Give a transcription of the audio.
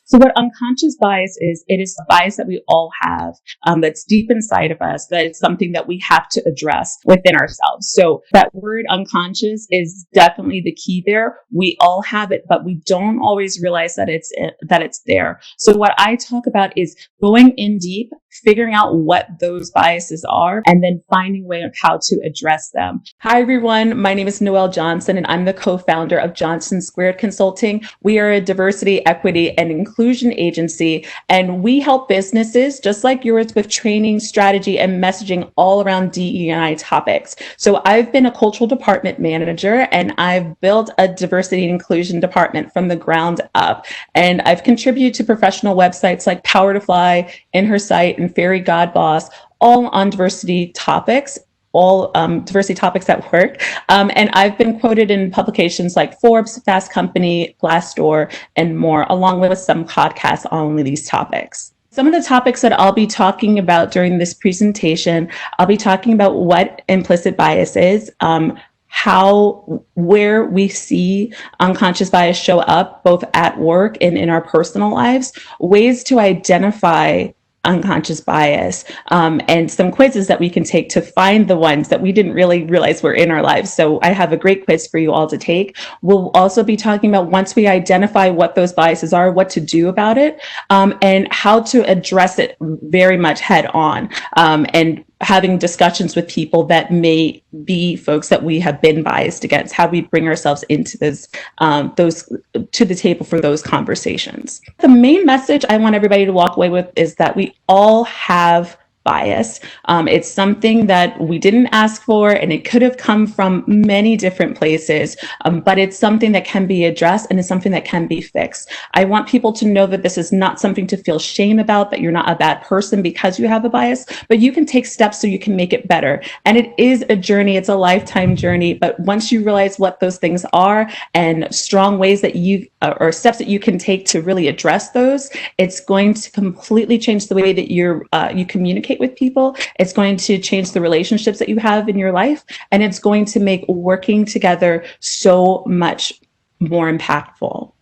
So what unconscious bias is, it is a bias that we all have, that's deep inside of us, that is something that we have to address within ourselves. So that word unconscious is definitely the key there. We all have it, but we don't always realize that it's there. So what I talk about is going in deep, figuring out what those biases are, and then finding a way of how to address them. Hi, everyone. My name is Noelle Johnson, and I'm the co-founder of Johnson Squared Consulting. We are a diversity, equity, and inclusion agency, and we help businesses just like yours with training, strategy, and messaging all around DE&I topics. So I've been a cultural department manager, and I've built a diversity and inclusion department from the ground up. And I've contributed to professional websites like Power to Fly, In Her Sight, and Fairy God Boss, all on diversity topics. All diversity topics at work. And I've been quoted in publications like Forbes, Fast Company, Glassdoor, and more, along with some podcasts on only these topics. Some of the topics that I'll be talking about during this presentation, I'll be talking about what implicit bias is, where we see unconscious bias show up, both at work and in our personal lives, ways to identify unconscious bias, and some quizzes that we can take to find the ones that we didn't really realize were in our lives. So I have a great quiz for you all to take. We'll also be talking about, once we identify what those biases are, what to do about it, and how to address it very much head on, and having discussions with people that may be folks that we have been biased against, how we bring ourselves into those to the table for those conversations. The main message I want everybody to walk away with is that we all have bias. It's something that we didn't ask for, and it could have come from many different places, but it's something that can be addressed, and it's something that can be fixed. I want people to know that this is not something to feel shame about, that you're not a bad person because you have a bias, but you can take steps so you can make it better. And it is a journey, it's a lifetime journey, but once you realize what those things are and strong ways that or steps that you can take to really address those, it's going to completely change the way that you communicate with people. It's going to change the relationships that you have in your life, and it's going to make working together so much more impactful.